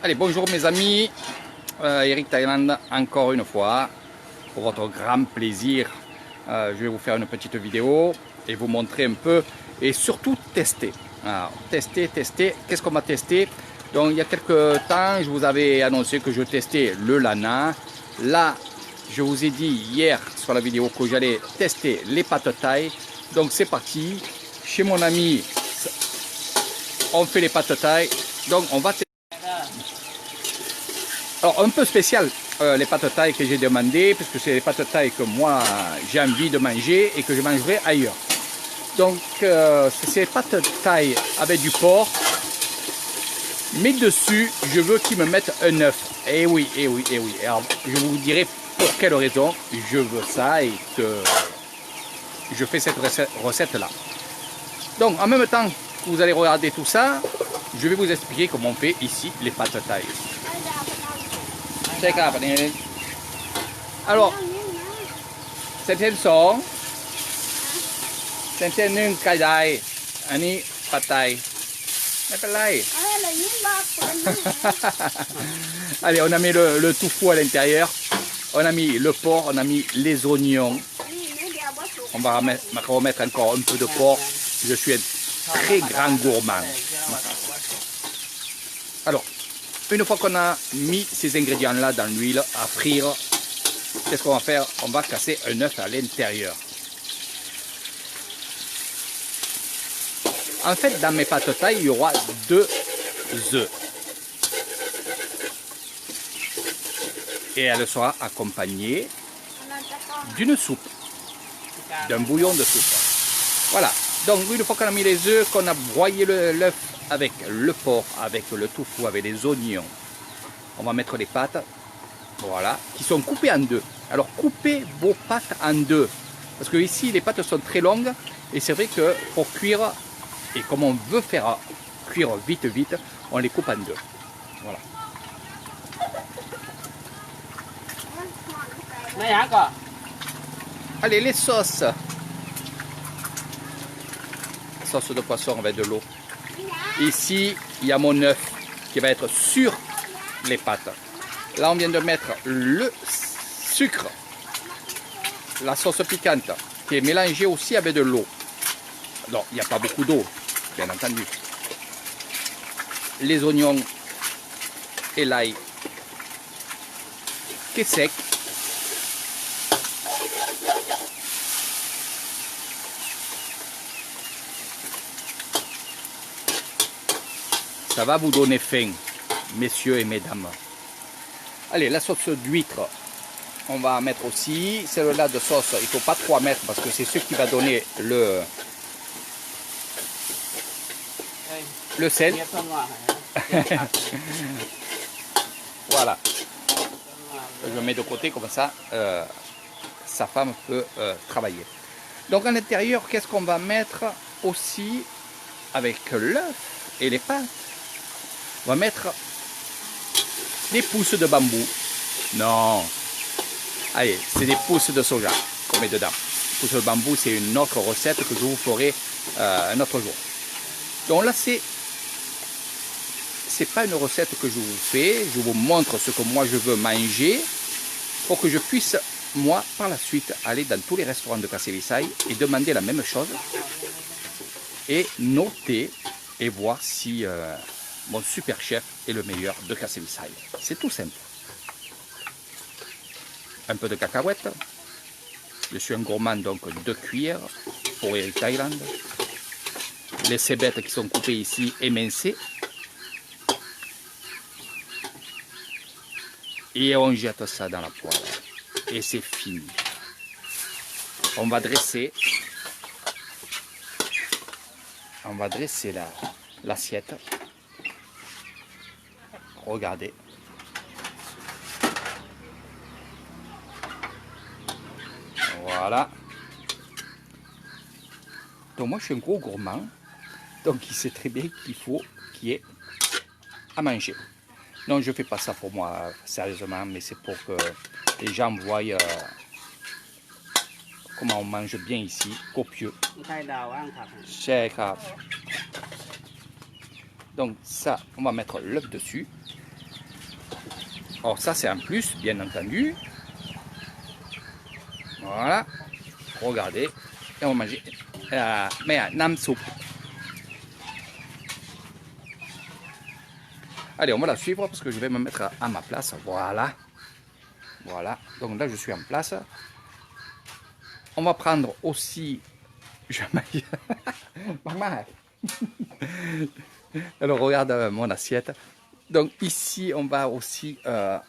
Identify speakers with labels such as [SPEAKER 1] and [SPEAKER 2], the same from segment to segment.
[SPEAKER 1] Allez, bonjour mes amis, Eric Thailand encore une fois, pour votre grand plaisir. Je vais vous faire une petite vidéo et vous montrer un peu et surtout tester. Alors, tester, qu'est-ce qu'on va tester? Donc il y a quelques temps, je vous avais annoncé que je testais le Lana. Là, je vous ai dit hier sur la vidéo que j'allais tester les pâtes thaï. Donc c'est parti, chez mon ami, on fait les pâtes thaï. Donc on va tester. Alors un peu spécial les pâtes thaï que j'ai demandé, parce que c'est les pâtes thaï que moi j'ai envie de manger et que je mangerai ailleurs. Donc c'est ces pâtes thaï avec du porc, mais dessus je veux qu'ils me mettent un œuf. Et oui, et oui, et oui. Alors je vous dirai pour quelle raison je veux ça et que je fais cette recette là. Donc en même temps que vous allez regarder tout ça, je vais vous expliquer comment on fait ici les pâtes thaï. Alors, c'est une song, c'est une caille, une pataille. Allez, on a mis le tofu à l'intérieur, on a mis le porc, on a mis les oignons. On va remettre encore un peu de porc. Je suis un très grand gourmand. Alors, une fois qu'on a mis ces ingrédients-là dans l'huile à frire, qu'est-ce qu'on va faire? On va casser un œuf à l'intérieur. En fait, dans mes pâtes thaï, il y aura 2 œufs. Et elle sera accompagnée d'une soupe, d'un bouillon de soupe. Voilà. Donc, une fois qu'on a mis les œufs, qu'on a broyé l'œuf avec le porc, avec le tofu, avec les oignons, on va mettre les pâtes, voilà, qui sont coupées en deux. Alors coupez vos pâtes en deux, parce que ici les pâtes sont très longues et c'est vrai que pour cuire, et comme on veut faire cuire vite, on les coupe en deux. Voilà. Allez, les sauces. Sauce de poisson avec de l'eau. Ici, il y a mon œuf qui va être sur les pâtes. Là, on vient de mettre le sucre, la sauce piquante, qui est mélangée aussi avec de l'eau. Non, il n'y a pas beaucoup d'eau, bien entendu. Les oignons et l'ail qui est sec. Ça va vous donner faim, messieurs et mesdames. Allez, la sauce d'huître, on va mettre aussi. Celle-là de sauce, il ne faut pas trop mettre parce que c'est ce qui va donner le sel. Voilà. Je mets de côté comme ça, sa femme peut travailler. Donc à l'intérieur, qu'est-ce qu'on va mettre aussi avec l'œuf et les pâtes? On va mettre des pousses de bambou. Non. Allez, c'est des pousses de soja qu'on met dedans. Pousses de bambou, c'est une autre recette que je vous ferai un autre jour. Donc là, c'est pas une recette que je vous fais. Je vous montre ce que moi je veux manger pour que je puisse, moi, par la suite, aller dans tous les restaurants de Kasevisai et demander la même chose et noter et voir si mon super chef est le meilleur de Kasevisai. C'est tout simple. Un peu de cacahuètes. Je suis un gourmand, donc 2 cuillères pour Eric Thailand. Les cébettes qui sont coupées ici, émincées. Et on jette ça dans la poêle. Et c'est fini. On va dresser. On va dresser l'assiette. Regardez. Voilà. Donc moi je suis un gros gourmand. Donc il sait très bien qu'il faut qu'il y ait à manger. Non, je ne fais pas ça pour moi, sérieusement, mais c'est pour que les gens voient comment on mange bien ici, copieux. Donc ça, on va mettre l'œuf dessus. Alors ça c'est un plus, bien entendu. Voilà. Regardez. Et on va manger. Mais nam soup. Allez, on va la suivre parce que je vais me mettre à ma place. Voilà. Voilà. Donc là, je suis en place. On va prendre aussi... Maman. Alors, regarde mon assiette. Donc ici, on va aussi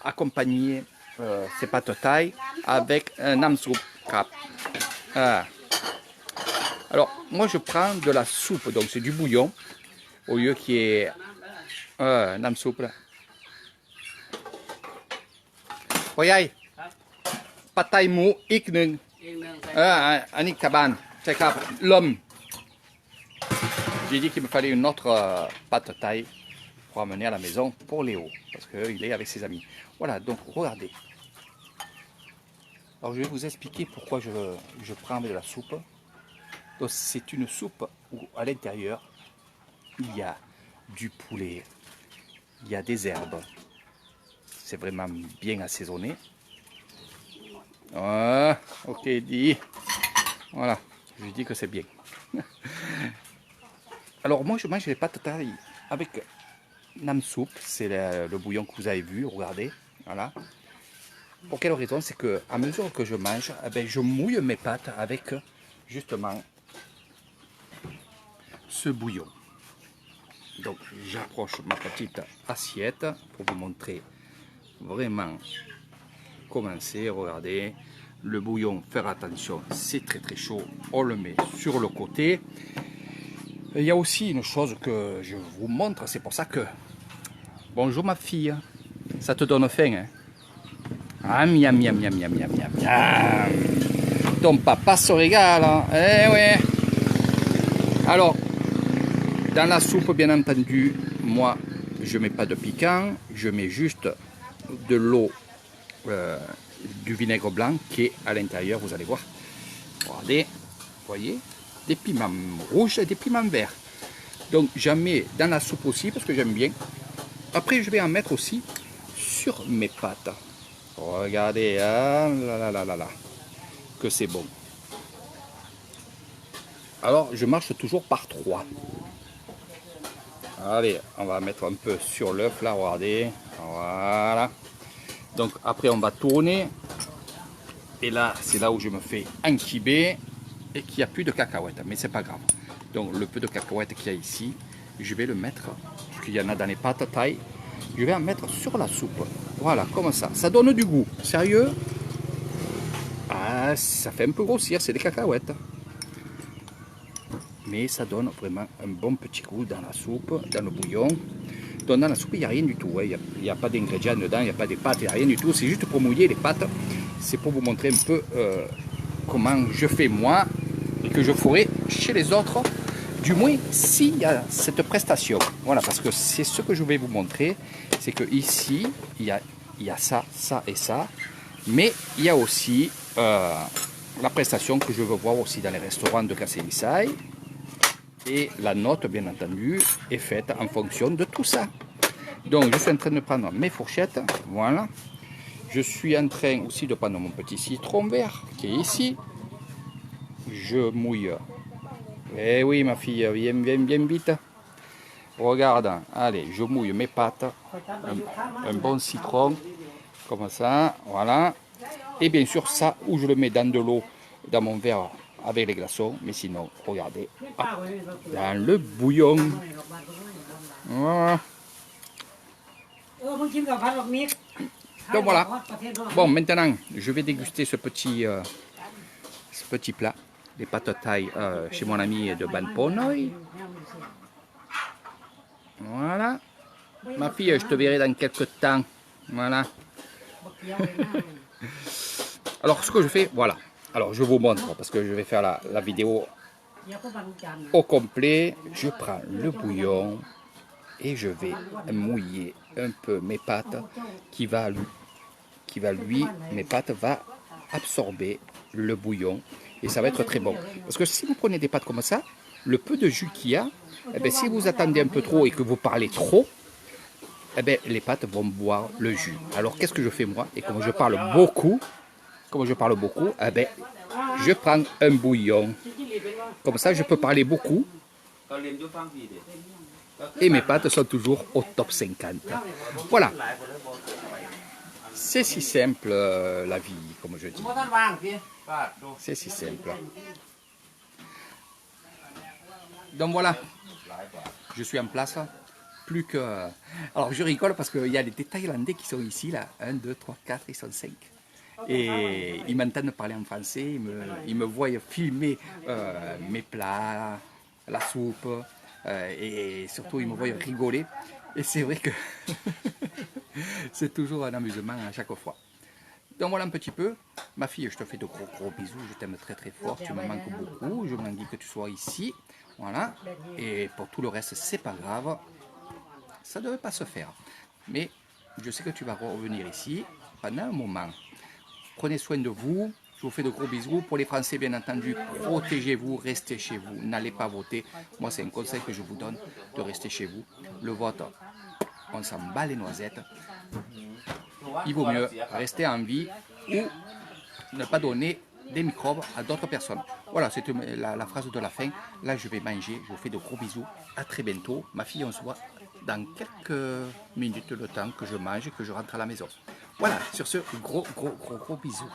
[SPEAKER 1] accompagner ces pâtes thaï avec un nam soup crab. Alors, moi, je prends de la soupe. Donc, c'est du bouillon. Au lieu qu'il y ait nam soup. Là. Voyez, pad thai hmuอีกหนึ่งอันนี้กะบานใช่ครับ l'homme. J'ai dit qu'il me fallait une autre pâte thaï pour amener à la maison pour Léo, parce qu'il est avec ses amis. Voilà, donc regardez. Alors je vais vous expliquer pourquoi je prends de la soupe. Donc c'est une soupe où à l'intérieur il y a du poulet, il y a des herbes. C'est vraiment bien assaisonné. Ah, ok, dit. Voilà, je dis que c'est bien. Alors moi je mange les pâtes thaï avec nam soup, c'est le bouillon que vous avez vu, regardez. Voilà. Pour quelle raison? C'est que à mesure que je mange, eh bien, je mouille mes pâtes avec justement ce bouillon. Donc j'approche ma petite assiette pour vous montrer vraiment comment c'est. Regardez, le bouillon, faire attention, c'est très très chaud, on le met sur le côté. Il y a aussi une chose que je vous montre, c'est pour ça que... Bonjour ma fille, ça te donne faim, hein? Ah, miam miam miam miam miam miam miam. Ton papa se régale, hein? Eh ouais. Alors, dans la soupe, bien entendu, moi, je mets pas de piquant, je mets juste de l'eau, du vinaigre blanc qui est à l'intérieur, vous allez voir. Regardez, vous voyez, des piments rouges et des piments verts. Donc j'en mets dans la soupe aussi parce que j'aime bien. Après, je vais en mettre aussi sur mes pâtes. Regardez, ah là là là là là, que c'est bon. Alors, je marche toujours par 3. Allez, on va mettre un peu sur l'œuf là, regardez. Voilà. Donc après, on va tourner. Et là, c'est là où je me fais enquiber et qu'il n'y a plus de cacahuètes. Mais c'est pas grave. Donc le peu de cacahuètes qu'il y a ici, je vais le mettre, parce qu'il y en a dans les pâtes thaï, je vais en mettre sur la soupe. Voilà, comme ça. Ça donne du goût. Sérieux? Ah, ça fait un peu grossir, c'est des cacahuètes. Mais ça donne vraiment un bon petit goût dans la soupe, dans le bouillon. Donc dans la soupe, il n'y a rien du tout. Il n'y a pas d'ingrédients dedans, il n'y a pas de pâtes, il n'y a rien du tout. C'est juste pour mouiller les pâtes. C'est pour vous montrer un peu comment je fais moi et que je ferai chez les autres. Du moins, s'il y a cette prestation. Voilà, parce que c'est ce que je vais vous montrer. C'est que ici, il y a ça, ça et ça. Mais il y a aussi la prestation que je veux voir aussi dans les restaurants de Kaselisai. Et la note, bien entendu, est faite en fonction de tout ça. Donc, je suis en train de prendre mes fourchettes. Voilà. Je suis en train aussi de prendre mon petit citron vert qui est ici. Je mouille. Eh oui, ma fille, viens vite. Regarde, allez, je mouille mes pâtes. Un bon citron, comme ça, voilà. Et bien sûr, ça, où je le mets dans de l'eau, dans mon verre avec les glaçons. Mais sinon, regardez, hop, dans le bouillon. Voilà. Donc voilà. Bon, maintenant, je vais déguster ce petit plat. Les pâtes thaï chez mon ami de Ban Ponoy. Voilà. Ma fille, je te verrai dans quelques temps. Voilà. Alors, ce que je fais, voilà. Alors, je vous montre, parce que je vais faire la vidéo au complet. Je prends le bouillon et je vais mouiller un peu mes pâtes mes pâtes va absorber le bouillon. Et ça va être très bon. Parce que si vous prenez des pâtes comme ça, le peu de jus qu'il y a, eh bien, si vous attendez un peu trop et que vous parlez trop, eh ben, les pâtes vont boire le jus. Alors qu'est-ce que je fais moi? Et comme je parle beaucoup, eh ben, je prends un bouillon. Comme ça, je peux parler beaucoup. Et mes pâtes sont toujours au top 50. Voilà. C'est si simple la vie, comme je dis. C'est si simple. Donc voilà, je suis en place. Plus que... Alors je rigole parce qu'il y a des Thaïlandais qui sont ici, là. 1, 2, 3, 4, ils sont 5. Et ils m'entendent parler en français, ils me voient filmer mes plats, la soupe, et surtout ils me voient rigoler. Et c'est vrai que c'est toujours un amusement à chaque fois. Donc voilà un petit peu. Ma fille, je te fais de gros bisous, je t'aime très très fort, tu me manques beaucoup, je m'en dis que tu sois ici. Voilà. Et pour tout le reste, c'est pas grave. Ça ne devait pas se faire. Mais je sais que tu vas revenir ici pendant un moment. Prenez soin de vous. Je vous fais de gros bisous. Pour les Français, bien entendu, protégez-vous, restez chez vous. N'allez pas voter. Moi, c'est un conseil que je vous donne, de rester chez vous. Le vote, on s'en bat les noisettes. Il vaut mieux rester en vie ou ne pas donner des microbes à d'autres personnes. Voilà, c'était la phrase de la fin. Là, je vais manger. Je vous fais de gros bisous. À très bientôt. Ma fille, on se voit dans quelques minutes, le temps que je mange et que je rentre à la maison. Voilà, sur ce, gros bisous.